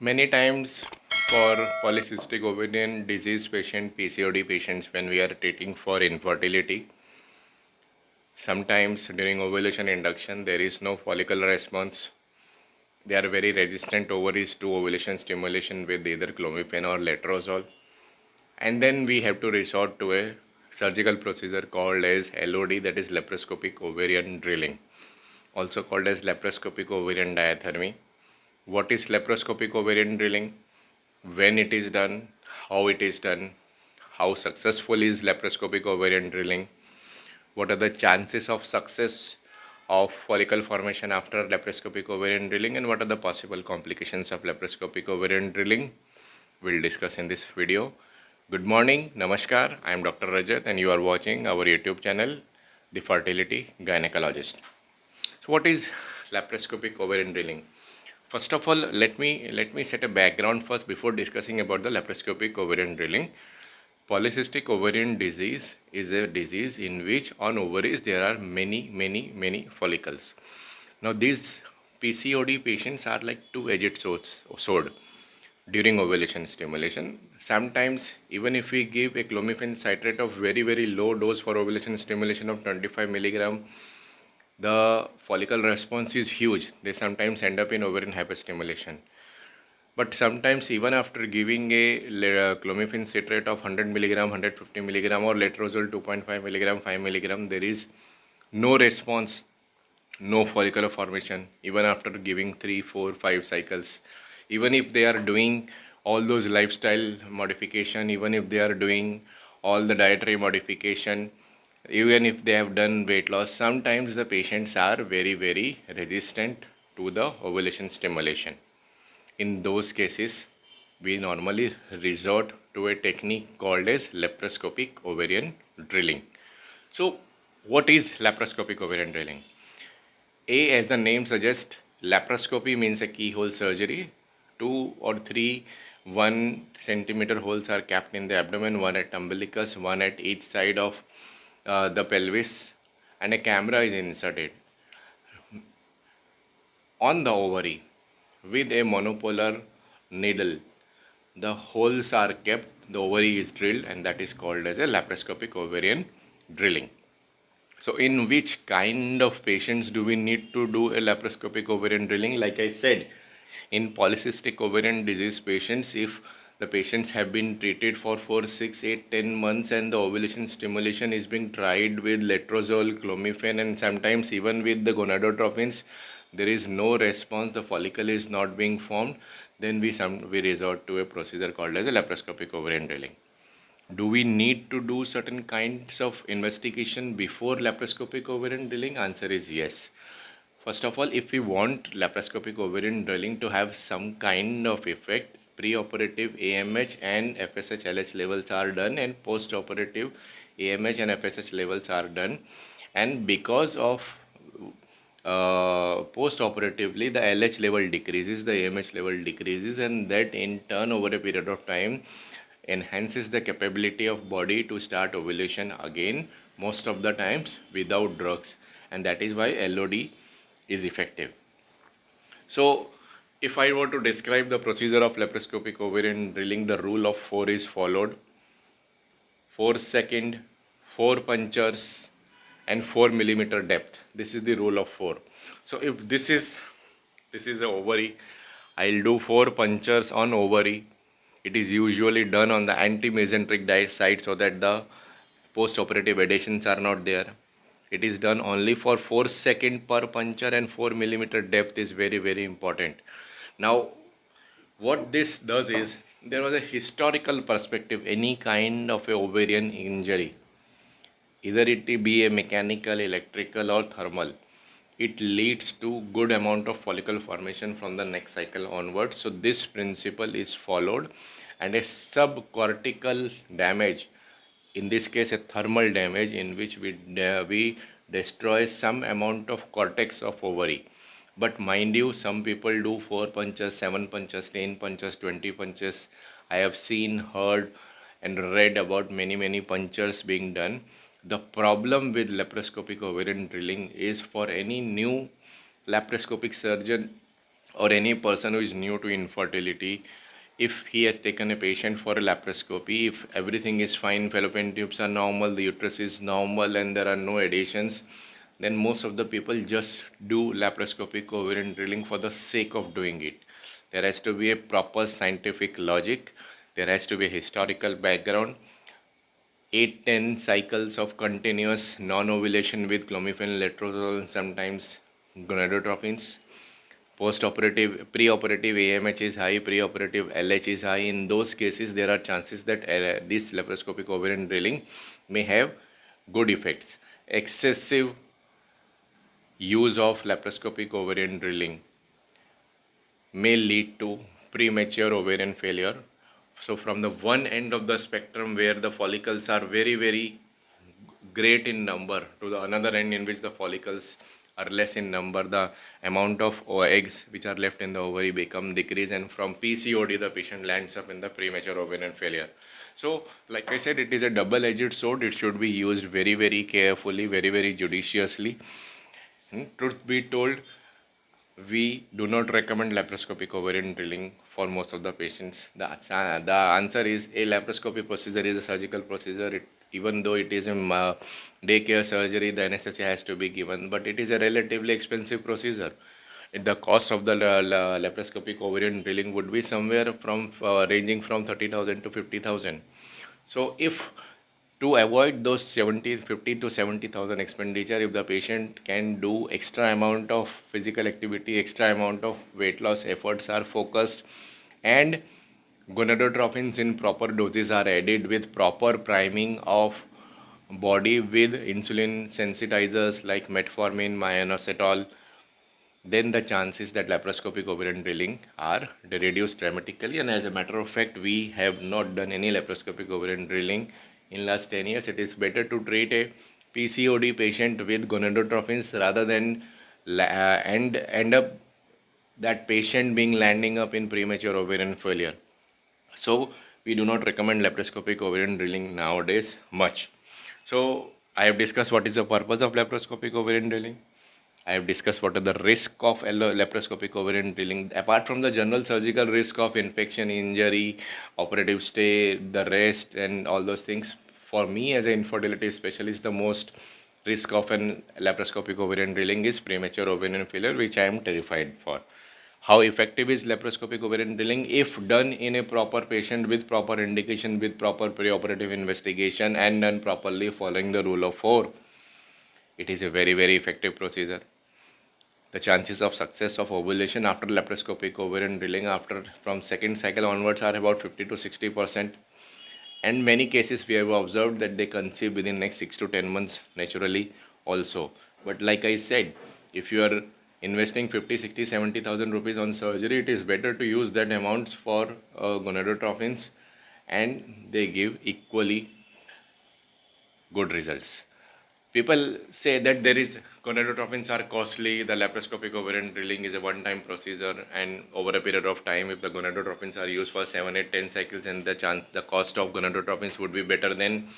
Many times for polycystic ovarian disease patient, PCOD patients, when we are treating for infertility, sometimes during ovulation induction there is no follicular response. They are very resistant ovaries to ovulation stimulation with either clomiphene or letrozole. And then we have to resort to a surgical procedure called as LOD, that is laparoscopic ovarian drilling, also called as laparoscopic ovarian diathermy. What is laparoscopic ovarian drilling? When it is done, how it is done, how successful is laparoscopic ovarian drilling, what are the chances of success of follicle formation after laparoscopic ovarian drilling, and what are the possible complications of laparoscopic ovarian drilling, we'll discuss in this video. Good morning, namaskar, I am Dr. Rajat and you are watching our YouTube channel, The Fertility Gynecologist. So what is laparoscopic ovarian drilling? First of all, let me set a background first before discussing about the laparoscopic ovarian drilling. Polycystic ovarian disease is a disease in which on ovaries there are many follicles. Now these PCOD patients are like two-edged sword during ovulation stimulation. Sometimes even if we give a clomiphene citrate of very low dose for ovulation stimulation of 25 milligram, the follicle response is huge. They sometimes end up in ovarian hyperstimulation. But sometimes even after giving a clomiphene citrate of 100 milligram, 150 milligram or letrozole 2.5 milligram, 5 milligram, there is no response, no follicular formation even after giving 3, 4, 5 cycles. Even if they are doing all those lifestyle modification, even if they are doing all the dietary modification, even if they have done weight loss, sometimes the patients are very resistant to the ovulation stimulation. In those cases, we normally resort to a technique called as laparoscopic ovarian drilling. So what is laparoscopic ovarian drilling? As the name suggests, laparoscopy means a keyhole surgery. 2 or 3 1 centimeter holes are capped in the abdomen, one at umbilicus, one at each side of the pelvis, and a camera is inserted on the ovary with a monopolar needle. The holes are kept, the ovary is drilled, and that is called as a laparoscopic ovarian drilling. So in which kind of patients do we need to do a laparoscopic ovarian drilling? Like I said, in polycystic ovarian disease patients, if the patients have been treated for 4, 6, 8, 10 months and the ovulation stimulation is being tried with letrozole, clomiphene, and sometimes even with the gonadotropins, there is no response, the follicle is not being formed, then we resort to a procedure called as a laparoscopic ovarian drilling. Do we need to do certain kinds of investigation before laparoscopic ovarian drilling? Answer is yes. First of all, if we want laparoscopic ovarian drilling to have some kind of effect, pre-operative AMH and FSH-LH levels are done and post-operative AMH and FSH levels are done. And because of post-operatively the LH level decreases, the AMH level decreases, and that in turn over a period of time enhances the capability of body to start ovulation again, most of the times without drugs, and that is why LOD is effective. So if I were to describe the procedure of laparoscopic ovarian drilling, the rule of 4 is followed. 4 second, 4 punctures and 4 millimeter depth. This is the rule of 4. So if this is the ovary, I'll do 4 punctures on ovary. It is usually done on the anti-mesenteric side so that the post-operative adhesions are not there. It is done only for 4 seconds per puncture and 4 millimeter depth is very important. Now what this does is, there was a historical perspective, any kind of a ovarian injury, either it be a mechanical, electrical or thermal, it leads to good amount of follicle formation from the next cycle onwards. So this principle is followed, and a subcortical damage, in this case a thermal damage in which we destroy some amount of cortex of ovary. But mind you, some people do 4 punches, 7 punches, 10 punches, 20 punches. I have seen, heard and read about many punctures being done. The problem with laparoscopic ovarian drilling is, for any new laparoscopic surgeon or any person who is new to infertility, if he has taken a patient for a laparoscopy, if everything is fine, fallopian tubes are normal, the uterus is normal, and there are no adhesions, then most of the people just do laparoscopic ovarian drilling for the sake of doing it. There has to be a proper scientific logic, there has to be a historical background, 8-10 cycles of continuous non-ovulation with clomiphene, letrozole, sometimes gonadotrophins. Post-operative, pre-operative AMH is high, pre-operative LH is high. In those cases, there are chances that this laparoscopic ovarian drilling may have good effects. Excessive use of laparoscopic ovarian drilling may lead to premature ovarian failure. So from the one end of the spectrum where the follicles are very, very great in number to the another end in which the follicles are less in number, the amount of eggs which are left in the ovary become decrease, and from PCOD the patient lands up in the premature ovarian failure. So like I said, it is a double-edged sword. It should be used very, very carefully, very, very judiciously. Truth be told, we do not recommend laparoscopic ovarian drilling for most of the patients. The answer is a laparoscopy procedure is a surgical procedure. Even though it is a daycare surgery, the anesthesia has to be given, but it is a relatively expensive procedure. The cost of the laparoscopic ovarian drilling would be somewhere from ranging from 30,000 to 50,000. So if to avoid those 50 to 70,000 expenditure, if the patient can do extra amount of physical activity, extra amount of weight loss efforts are focused, and gonadotrophins in proper doses are added with proper priming of body with insulin sensitizers like metformin, myoinositol, then the chances that laparoscopic ovarian drilling are reduced dramatically. And as a matter of fact, we have not done any laparoscopic ovarian drilling in last 10 years. It is better to treat a PCOD patient with gonadotrophins rather than and end up that patient being landing up in premature ovarian failure. So we do not recommend laparoscopic ovarian drilling nowadays much. So I have discussed what is the purpose of laparoscopic ovarian drilling. I have discussed what are the risk of laparoscopic ovarian drilling. Apart from the general surgical risk of infection, injury, operative stay, the rest and all those things, for me as an infertility specialist, the most risk of an laparoscopic ovarian drilling is premature ovarian failure, which I am terrified for. How effective is laparoscopic ovarian drilling? If done in a proper patient with proper indication, with proper preoperative investigation and done properly following the rule of 4, it is a very, very effective procedure. The chances of success of ovulation after laparoscopic ovarian drilling from second cycle onwards are about 50 to 60%. And many cases we have observed that they conceive within next 6 to 10 months naturally also. But like I said, if you are investing 50, 60, 70,000 rupees on surgery, it is better to use that amount for gonadotrophins, and they give equally good results. People say that gonadotrophins are costly, the laparoscopic ovarian drilling is a one-time procedure, and over a period of time, if the gonadotrophins are used for 7, 8, 10 cycles, and the cost of gonadotrophins would be better than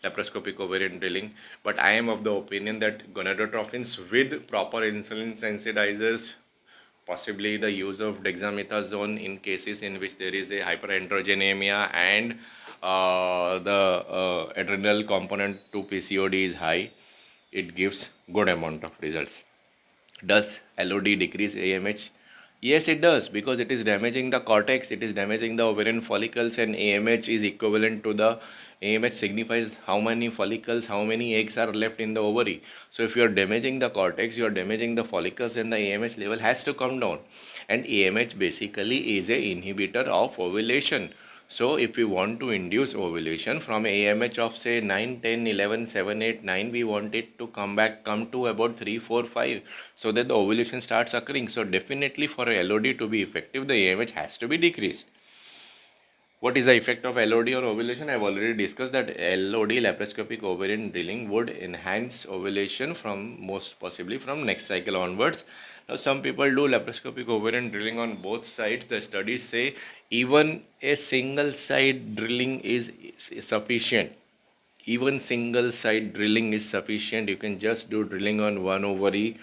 laparoscopic ovarian drilling. But I am of the opinion that gonadotrophins with proper insulin sensitizers, possibly the use of dexamethasone in cases in which there is a hyperandrogenemia and the adrenal component to PCOD is high, it gives good amount of results. Does LOD decrease AMH? Yes, it does, because it is damaging the cortex, it is damaging the ovarian follicles, and AMH is equivalent to the AMH signifies how many follicles, how many eggs are left in the ovary. So if you are damaging the cortex, you are damaging the follicles, and the AMH level has to come down. And AMH basically is a inhibitor of ovulation. So if we want to induce ovulation from AMH of say 9, 10, 11, 7, 8, 9, we want it to come to about 3, 4, 5, so that the ovulation starts occurring. So definitely for a LOD to be effective, the AMH has to be decreased. What is the effect of LOD on ovulation? I have already discussed that LOD, laparoscopic ovarian drilling, would enhance ovulation from most possibly from next cycle onwards. Now some people do laparoscopic ovarian drilling on both sides. The studies say even a single side drilling is sufficient. Even single side drilling is sufficient. You can just do drilling on one ovary.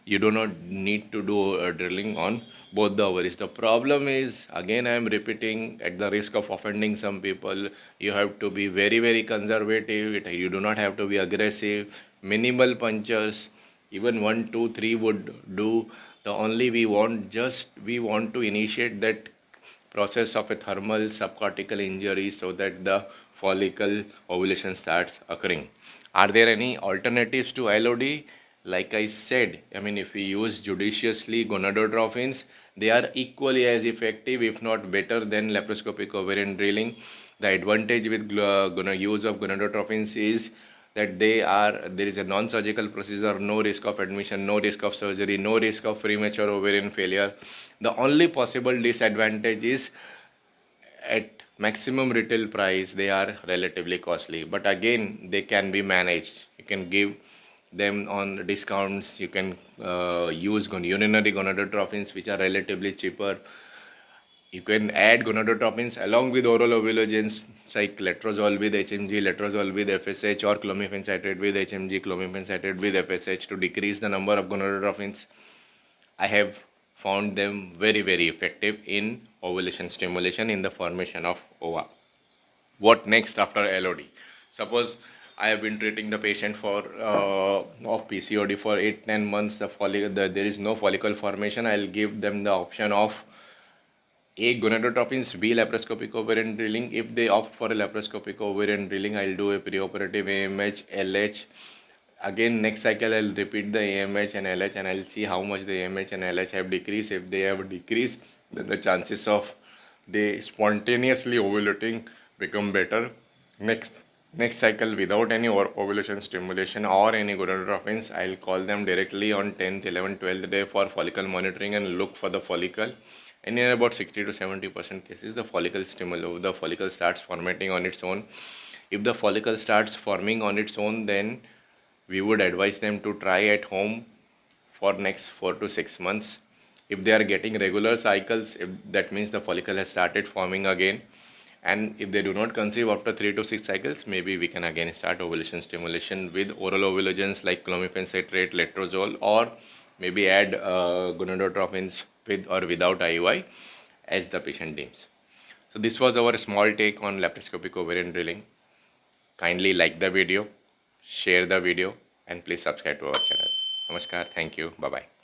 You do not need to do drilling on both the ovaries. The problem is, again I am repeating at the risk of offending some people, you have to be very very conservative. You do not have to be aggressive. Minimal punctures, even 1 2 3 would do. The only we want to initiate that process of a thermal subcortical injury so that the follicle ovulation starts occurring. Are there any alternatives to LOD? Like I said, I mean, if we use judiciously gonadotropins, they are equally as effective, if not better, than laparoscopic ovarian drilling. The advantage with use of gonadotropins is that there is a non-surgical procedure, no risk of admission, no risk of surgery, no risk of premature ovarian failure. The only possible disadvantage is at maximum retail price they are relatively costly, but again they can be managed. You can give them on discounts. You can use urinary gonadotropins which are relatively cheaper. You can add gonadotropins along with oral ovulogens like letrozole with HMG, letrozole with FSH, or clomiphene citrate with HMG, clomiphene citrate with FSH to decrease the number of gonadotropins. I have found them very very effective in ovulation stimulation in the formation of ova. What next after LOD? Suppose I have been treating the patient for of PCOD for 8-10 months. There is no follicle formation. I'll give them the option of A, gonadotropins, B, laparoscopic ovarian drilling. If they opt for a laparoscopic ovarian drilling, I'll do a preoperative AMH, LH. Again, next cycle I'll repeat the AMH and LH, and I'll see how much the AMH and LH have decreased. If they have decreased, then the chances of they spontaneously ovulating become better. Next cycle, without any ovulation stimulation or any gonadotropins, I'll call them directly on 10th, 11th, 12th day for follicle monitoring and look for the follicle. And in about 60 to 70% cases, the follicle starts formatting on its own. If the follicle starts forming on its own, then we would advise them to try at home for next 4 to 6 months. If they are getting regular cycles, that means the follicle has started forming again. And if they do not conceive after 3 to 6 cycles, maybe we can again start ovulation stimulation with oral ovulogens like clomiphene citrate, letrozole, or maybe add gonadotropins with or without IUI as the patient deems. So this was our small take on laparoscopic ovarian drilling. Kindly like the video, share the video, and please subscribe to our channel. Namaskar. Thank you. Bye-bye.